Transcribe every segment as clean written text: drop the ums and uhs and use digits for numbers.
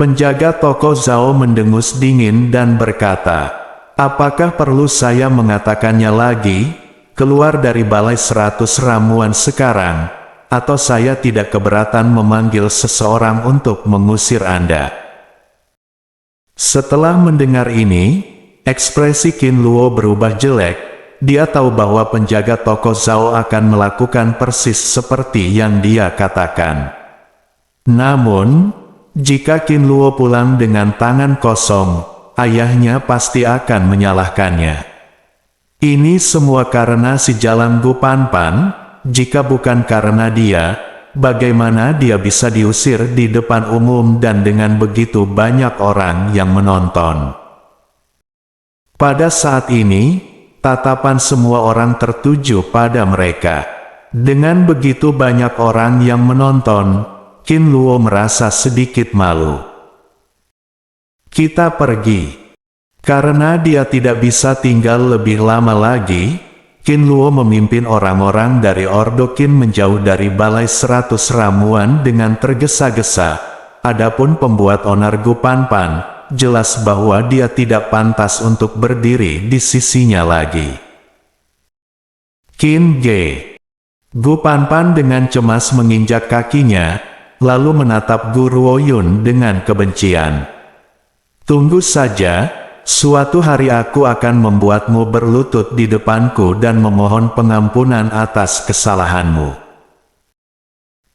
Penjaga toko Zhao mendengus dingin dan berkata, apakah perlu saya mengatakannya lagi? Keluar dari balai 100 ramuan sekarang, atau saya tidak keberatan memanggil seseorang untuk mengusir Anda. Setelah mendengar ini, ekspresi Qin Luo berubah jelek. Dia tahu bahwa penjaga toko Zhao akan melakukan persis seperti yang dia katakan. Namun, jika Qin Luo pulang dengan tangan kosong, ayahnya pasti akan menyalahkannya. Ini semua karena si Jalang Gu Panpan. Jika bukan karena dia, bagaimana dia bisa diusir di depan umum dan dengan begitu banyak orang yang menonton? Pada saat ini, tatapan semua orang tertuju pada mereka. Dengan begitu banyak orang yang menonton, Qin Luo merasa sedikit malu. Kita pergi. Karena dia tidak bisa tinggal lebih lama lagi, Qin Luo memimpin orang-orang dari Ordo Qin menjauh dari balai 100 ramuan dengan tergesa-gesa. Adapun pembuat onar Gu Panpan, jelas bahwa dia tidak pantas untuk berdiri di sisinya lagi. Qin Ge. Gu Panpan dengan cemas menginjak kakinya, lalu menatap Gu Ruoyun dengan kebencian. Tunggu saja. Suatu hari aku akan membuatmu berlutut di depanku dan memohon pengampunan atas kesalahanmu.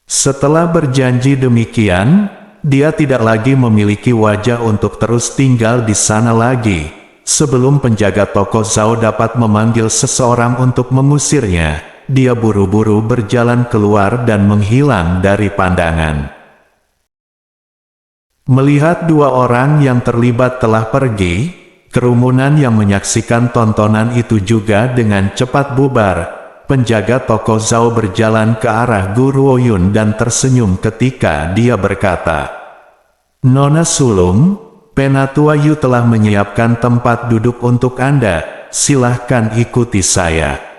Setelah berjanji demikian, dia tidak lagi memiliki wajah untuk terus tinggal di sana lagi. Sebelum penjaga toko Zhao dapat memanggil seseorang untuk mengusirnya, dia buru-buru berjalan keluar dan menghilang dari pandangan. Melihat dua orang yang terlibat telah pergi, kerumunan yang menyaksikan tontonan itu juga dengan cepat bubar. Penjaga toko Zhao berjalan ke arah Gu Ruoyun dan tersenyum ketika dia berkata, Nona Sulung, Penatua Yu telah menyiapkan tempat duduk untuk Anda, silahkan ikuti saya.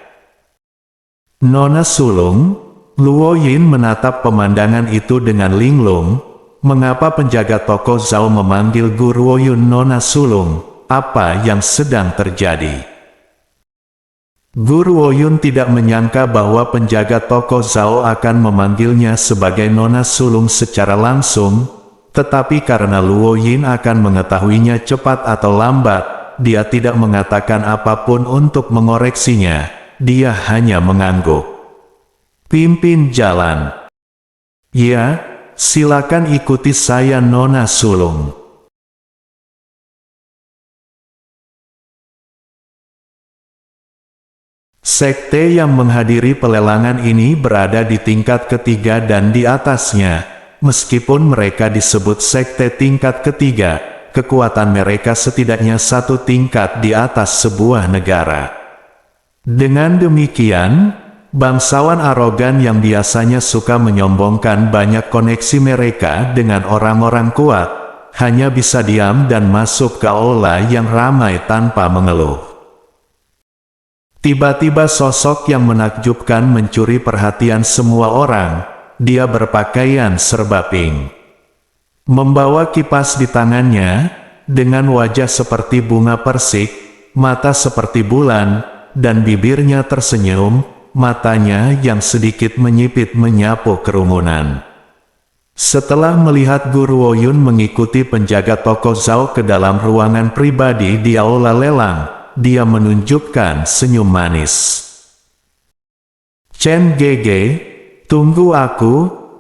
Nona Sulung, Luo Yin menatap pemandangan itu dengan linglung. Mengapa penjaga toko Zhao memanggil Gu Ruoyun Nona Sulung? Apa yang sedang terjadi? Gu Ruoyun tidak menyangka bahwa penjaga toko Zhao akan memanggilnya sebagai Nona Sulung secara langsung, tetapi karena Luo Yin akan mengetahuinya cepat atau lambat, dia tidak mengatakan apapun untuk mengoreksinya. Dia hanya mengangguk. Pimpin jalan. Ya, silakan ikuti saya Nona Sulung. Sekte yang menghadiri pelelangan ini berada di tingkat ketiga dan di atasnya. Meskipun mereka disebut sekte tingkat ketiga, kekuatan mereka setidaknya satu tingkat di atas sebuah negara. Dengan demikian, bangsawan arogan yang biasanya suka menyombongkan banyak koneksi mereka dengan orang-orang kuat, hanya bisa diam dan masuk ke aula yang ramai tanpa mengeluh. Tiba-tiba sosok yang menakjubkan mencuri perhatian semua orang. Dia berpakaian serba pink. Membawa kipas di tangannya, dengan wajah seperti bunga persik, mata seperti bulan, dan bibirnya tersenyum, matanya yang sedikit menyipit menyapu kerumunan. Setelah melihat Gu Ruoyun mengikuti penjaga toko Zhao ke dalam ruangan pribadi di aula lelang, dia menunjukkan senyum manis. Chen Gege, tunggu aku,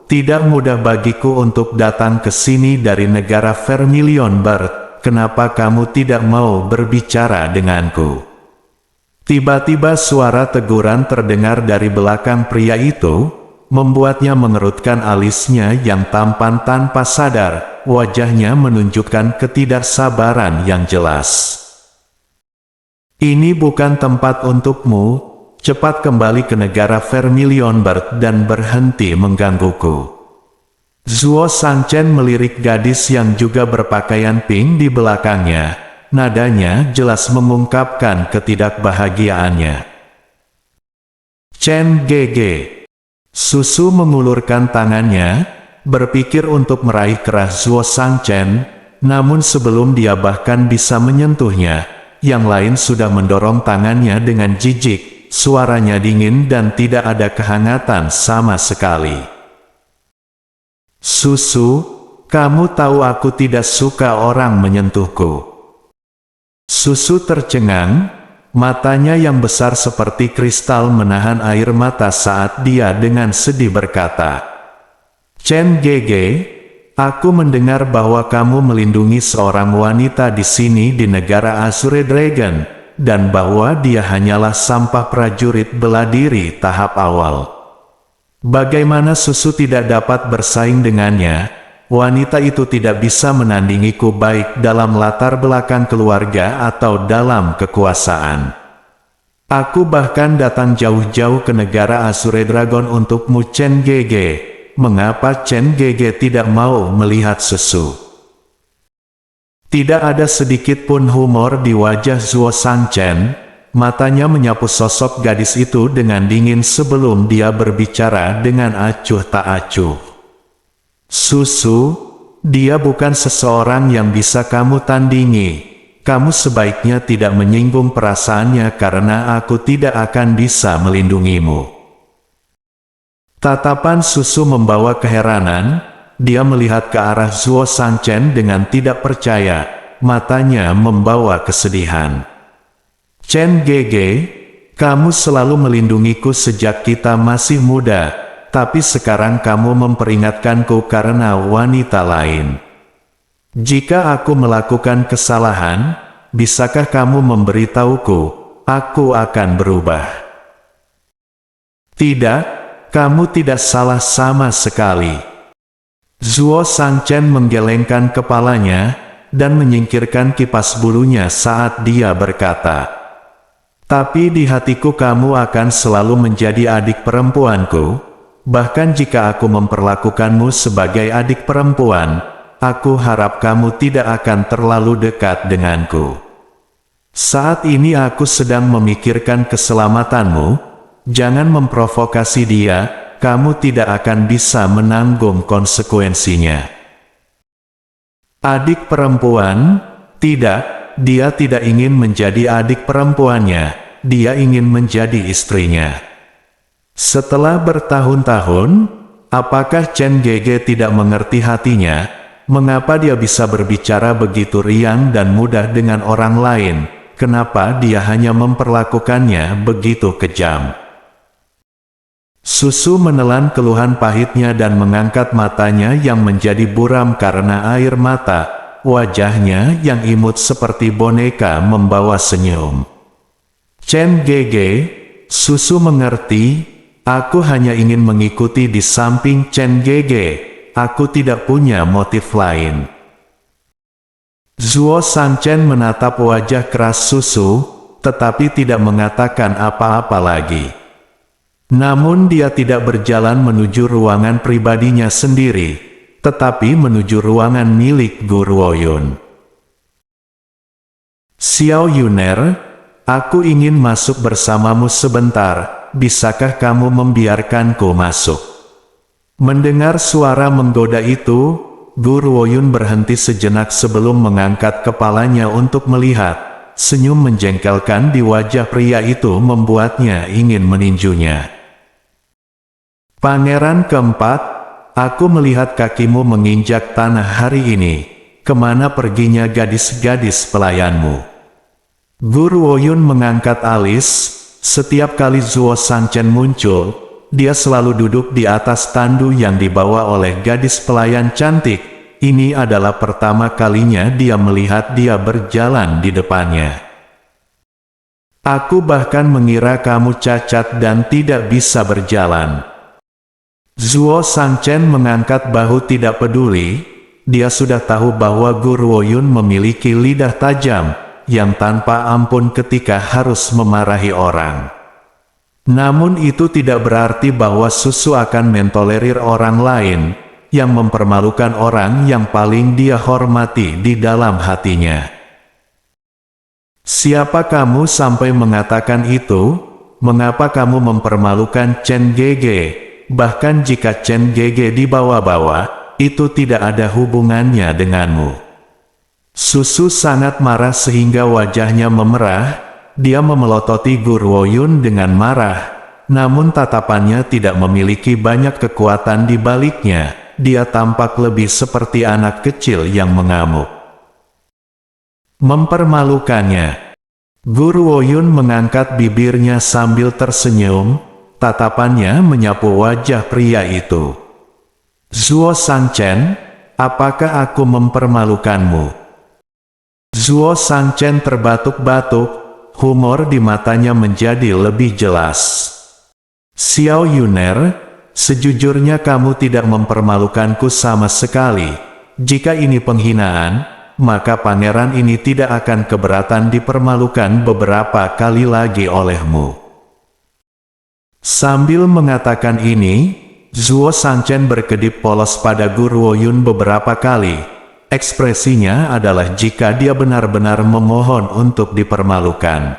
tidak mudah bagiku untuk datang ke sini dari negara Vermilion Bird, kenapa kamu tidak mau berbicara denganku? Tiba-tiba suara teguran terdengar dari belakang pria itu, membuatnya mengerutkan alisnya yang tampan tanpa sadar, wajahnya menunjukkan ketidaksabaran yang jelas. Ini bukan tempat untukmu, cepat kembali ke negara Vermilion Bird dan berhenti menggangguku. Zuo Sanchen melirik gadis yang juga berpakaian pink di belakangnya, nadanya jelas mengungkapkan ketidakbahagiaannya. Chen Gege. Susu mengulurkan tangannya, berpikir untuk meraih kerah Zuo Shangchen, namun sebelum dia bahkan bisa menyentuhnya, yang lain sudah mendorong tangannya dengan jijik, suaranya dingin dan tidak ada kehangatan sama sekali. Susu, kamu tahu aku tidak suka orang menyentuhku. Susu tercengang, matanya yang besar seperti kristal menahan air mata saat dia dengan sedih berkata, Chen Gege, aku mendengar bahwa kamu melindungi seorang wanita di sini di negara Azure Dragon, dan bahwa dia hanyalah sampah prajurit bela diri tahap awal. Bagaimana Susu tidak dapat bersaing dengannya? Wanita itu tidak bisa menandingiku baik dalam latar belakang keluarga atau dalam kekuasaan. Aku bahkan datang jauh-jauh ke negara Azure Dragon untukmu Chen Gege. Mengapa Chen Gege tidak mau melihat Susu? Tidak ada sedikit pun humor di wajah Zuo Shangchen. Matanya menyapu sosok gadis itu dengan dingin sebelum dia berbicara dengan acuh tak acuh. Susu, dia bukan seseorang yang bisa kamu tandingi. Kamu sebaiknya tidak menyinggung perasaannya karena aku tidak akan bisa melindungimu. Tatapan Susu membawa keheranan, dia melihat ke arah Zuo Shangchen dengan tidak percaya, matanya membawa kesedihan. Chen Gege, kamu selalu melindungiku sejak kita masih muda. Tapi sekarang kamu memperingatkanku karena wanita lain. Jika aku melakukan kesalahan, bisakah kamu memberitahuku? Aku akan berubah. Tidak, kamu tidak salah sama sekali. Zuo Shangchen menggelengkan kepalanya, dan menyingkirkan kipas bulunya saat dia berkata, tapi di hatiku kamu akan selalu menjadi adik perempuanku. Bahkan jika aku memperlakukanmu sebagai adik perempuan, aku harap kamu tidak akan terlalu dekat denganku. Saat ini aku sedang memikirkan keselamatanmu, jangan memprovokasi dia, kamu tidak akan bisa menanggung konsekuensinya. Adik perempuan? Tidak, dia tidak ingin menjadi adik perempuannya, dia ingin menjadi istrinya. Setelah bertahun-tahun, apakah Chen Gege tidak mengerti hatinya? Mengapa dia bisa berbicara begitu riang dan mudah dengan orang lain? Kenapa dia hanya memperlakukannya begitu kejam? Susu menelan keluhan pahitnya dan mengangkat matanya yang menjadi buram karena air mata. Wajahnya yang imut seperti boneka membawa senyum. Chen Gege, Susu mengerti. Aku hanya ingin mengikuti di samping Chen Gege. Aku tidak punya motif lain. Zuo Shangchen menatap wajah keras Susu, tetapi tidak mengatakan apa-apa lagi. Namun dia tidak berjalan menuju ruangan pribadinya sendiri, tetapi menuju ruangan milik Gu Ruoyun. Xiao Yuner, aku ingin masuk bersamamu sebentar. Bisakah kamu membiarkanku masuk? Mendengar suara menggoda itu, Gu Ruoyun berhenti sejenak sebelum mengangkat kepalanya untuk melihat. Senyum menjengkelkan di wajah pria itu membuatnya ingin meninjunya. Pangeran keempat, aku melihat kakimu menginjak tanah hari ini. Kemana perginya gadis-gadis pelayanmu? Gu Ruoyun mengangkat alis. Setiap kali Zuo Shangchen muncul, dia selalu duduk di atas tandu yang dibawa oleh gadis pelayan cantik. Ini adalah pertama kalinya dia melihat dia berjalan di depannya. Aku bahkan mengira kamu cacat dan tidak bisa berjalan. Zuo Shangchen mengangkat bahu tidak peduli. Dia sudah tahu bahwa Gu Ruoyun memiliki lidah tajam yang tanpa ampun ketika harus memarahi orang. Namun itu tidak berarti bahwa Susu akan mentolerir orang lain, yang mempermalukan orang yang paling dia hormati di dalam hatinya. Siapa kamu sampai mengatakan itu? Mengapa kamu mempermalukan Chen Gege? Bahkan jika Chen Gege dibawa-bawa, itu tidak ada hubungannya denganmu. Susu sangat marah sehingga wajahnya memerah. Dia memelototi Gu Ruoyun dengan marah, namun tatapannya tidak memiliki banyak kekuatan di baliknya. Dia tampak lebih seperti anak kecil yang mengamuk. Mempermalukannya. Gu Ruoyun mengangkat bibirnya sambil tersenyum, tatapannya menyapu wajah pria itu. Zuo Shangchen, apakah aku mempermalukanmu? Zuo Shangchen terbatuk-batuk. Humor di matanya menjadi lebih jelas. Xiao Yuner, sejujurnya kamu tidak mempermalukanku sama sekali. Jika ini penghinaan, maka pangeran ini tidak akan keberatan dipermalukan beberapa kali lagi olehmu. Sambil mengatakan ini, Zuo Shangchen berkedip polos pada Gu Ruoyun beberapa kali. Ekspresinya adalah jika dia benar-benar memohon untuk dipermalukan.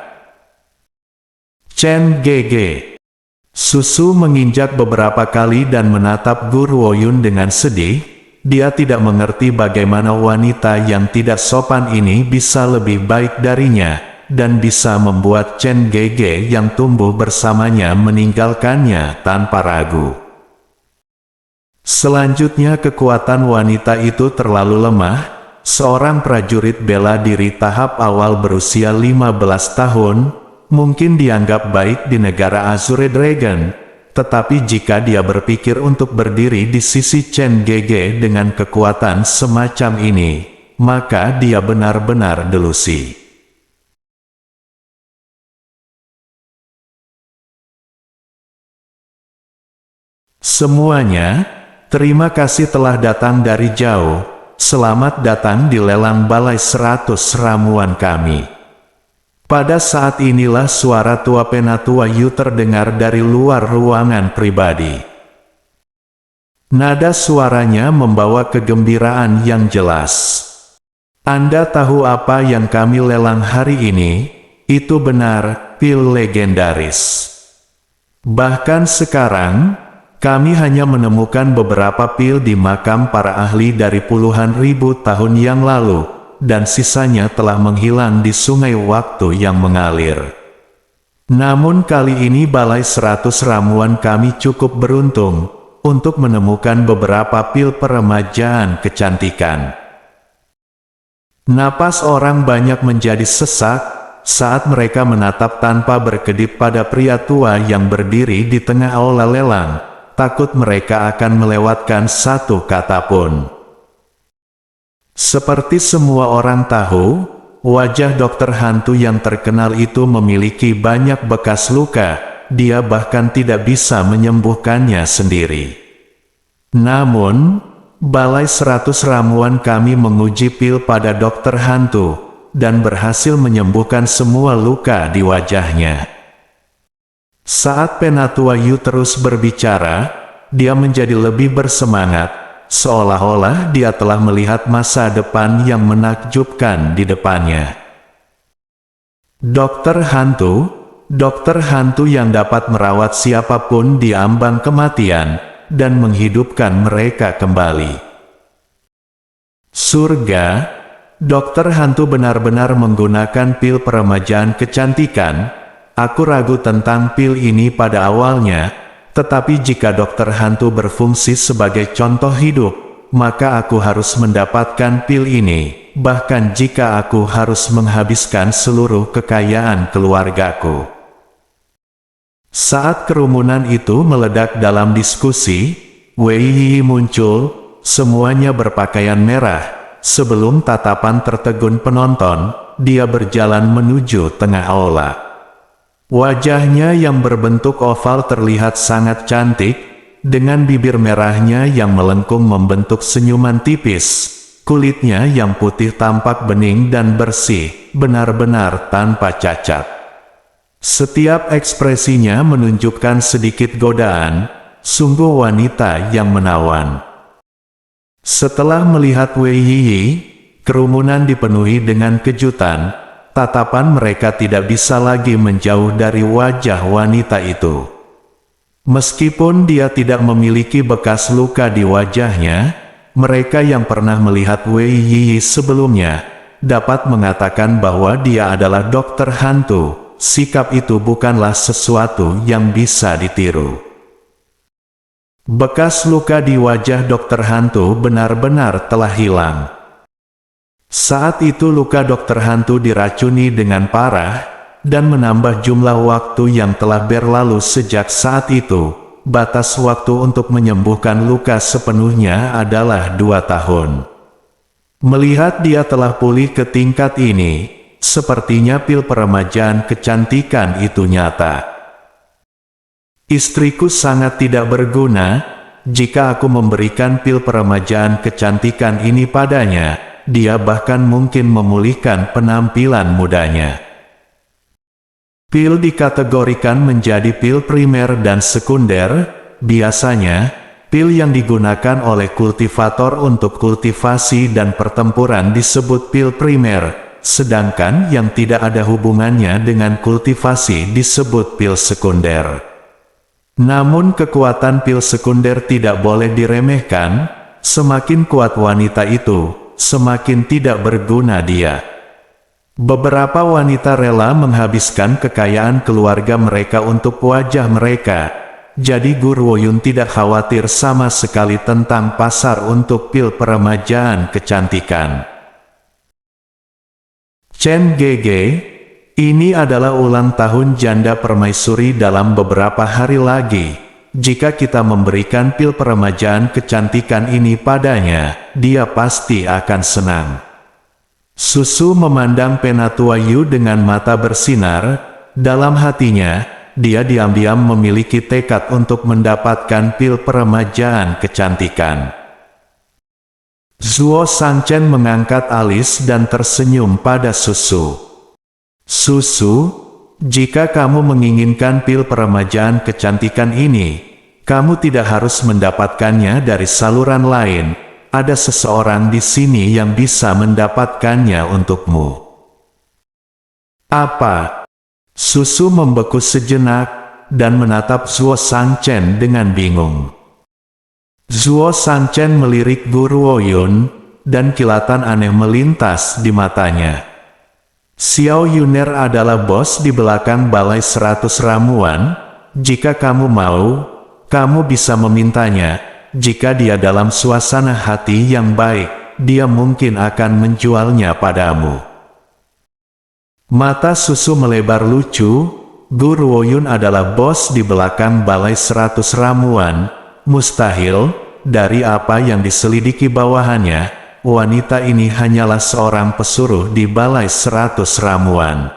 Chen Gege. Susu menginjak beberapa kali dan menatap Gu Ruoyun dengan sedih. Dia tidak mengerti bagaimana wanita yang tidak sopan ini bisa lebih baik darinya, dan bisa membuat Chen Gege yang tumbuh bersamanya meninggalkannya tanpa ragu. Selanjutnya kekuatan wanita itu terlalu lemah. Seorang prajurit bela diri tahap awal berusia 15 tahun, mungkin dianggap baik di negara Azure Dragon. Tetapi jika dia berpikir untuk berdiri di sisi Chen Gege dengan kekuatan semacam ini, maka dia benar-benar delusi. Semuanya, terima kasih telah datang dari jauh. Selamat datang di lelang balai 100 ramuan kami. Pada saat inilah suara tua penatua Yu terdengar dari luar ruangan pribadi. Nada suaranya membawa kegembiraan yang jelas. Anda tahu apa yang kami lelang hari ini? Itu benar, pil legendaris. Bahkan sekarang, kami hanya menemukan beberapa pil di makam para ahli dari puluhan ribu tahun yang lalu, dan sisanya telah menghilang di sungai waktu yang mengalir. Namun kali ini balai 100 ramuan kami cukup beruntung untuk menemukan beberapa pil peremajaan kecantikan. Napas orang banyak menjadi sesak saat mereka menatap tanpa berkedip pada pria tua yang berdiri di tengah aula lelang. Takut mereka akan melewatkan satu kata pun. Seperti semua orang tahu, wajah dokter hantu yang terkenal itu memiliki banyak bekas luka. Dia bahkan tidak bisa menyembuhkannya sendiri. Namun, balai 100 ramuan kami menguji pil pada dokter hantu, dan berhasil menyembuhkan semua luka di wajahnya. Saat Penatua Yu terus berbicara, dia menjadi lebih bersemangat, seolah-olah dia telah melihat masa depan yang menakjubkan di depannya. Dokter hantu yang dapat merawat siapapun di ambang kematian, dan menghidupkan mereka kembali. Surga, dokter hantu benar-benar menggunakan pil peremajaan kecantikan. Aku ragu tentang pil ini pada awalnya, tetapi jika dokter hantu berfungsi sebagai contoh hidup, maka aku harus mendapatkan pil ini, bahkan jika aku harus menghabiskan seluruh kekayaan keluargaku. Saat kerumunan itu meledak dalam diskusi, Wei Yi muncul, semuanya berpakaian merah. Sebelum tatapan tertegun penonton, dia berjalan menuju tengah aula. Wajahnya yang berbentuk oval terlihat sangat cantik, dengan bibir merahnya yang melengkung membentuk senyuman tipis. Kulitnya yang putih tampak bening dan bersih, benar-benar tanpa cacat. Setiap ekspresinya menunjukkan sedikit godaan, sungguh wanita yang menawan. Setelah melihat Wei Yi, kerumunan dipenuhi dengan kejutan. Tatapan mereka tidak bisa lagi menjauh dari wajah wanita itu. Meskipun dia tidak memiliki bekas luka di wajahnya, mereka yang pernah melihat Wei Yi sebelumnya, dapat mengatakan bahwa dia adalah dokter hantu. Sikap itu bukanlah sesuatu yang bisa ditiru. Bekas luka di wajah dokter hantu benar-benar telah hilang. Saat itu luka dokter hantu diracuni dengan parah, dan menambah jumlah waktu yang telah berlalu sejak saat itu. Batas waktu untuk menyembuhkan luka sepenuhnya adalah 2 tahun. Melihat dia telah pulih ke tingkat ini, sepertinya pil peremajaan kecantikan itu nyata. Istriku sangat tidak berguna. Jika aku memberikan pil peremajaan kecantikan ini padanya, dia bahkan mungkin memulihkan penampilan mudanya. Pil dikategorikan menjadi pil primer dan sekunder. Biasanya, pil yang digunakan oleh kultivator untuk kultivasi dan pertempuran disebut pil primer, sedangkan yang tidak ada hubungannya dengan kultivasi disebut pil sekunder. Namun kekuatan pil sekunder tidak boleh diremehkan. Semakin kuat wanita itu, semakin tidak berguna dia. Beberapa wanita rela menghabiskan kekayaan keluarga mereka untuk wajah mereka. Jadi Guru Woyun tidak khawatir sama sekali tentang pasar untuk pil peremajaan kecantikan. Chen Gege, ini adalah ulang tahun janda permaisuri dalam beberapa hari lagi. Jika kita memberikan pil peremajaan kecantikan ini padanya, dia pasti akan senang. Susu memandang Penatua Yu dengan mata bersinar. Dalam hatinya, dia diam-diam memiliki tekad untuk mendapatkan pil peremajaan kecantikan. Zuo Shangchen mengangkat alis dan tersenyum pada Susu. Susu, jika kamu menginginkan pil peremajaan kecantikan ini, kamu tidak harus mendapatkannya dari saluran lain. Ada seseorang di sini yang bisa mendapatkannya untukmu. Apa? Susu membeku sejenak, dan menatap Zuo Shangchen dengan bingung. Zuo Shangchen melirik Guru Woyun, dan kilatan aneh melintas di matanya. Xiao Yuner adalah bos di belakang balai 100 ramuan. Jika kamu mau, kamu bisa memintanya. Jika dia dalam suasana hati yang baik, dia mungkin akan menjualnya padamu. Mata Susu melebar lucu. Guru Woyun adalah bos di belakang balai 100 ramuan. Mustahil, dari apa yang diselidiki bawahannya, wanita ini hanyalah seorang pesuruh di balai 100 ramuan.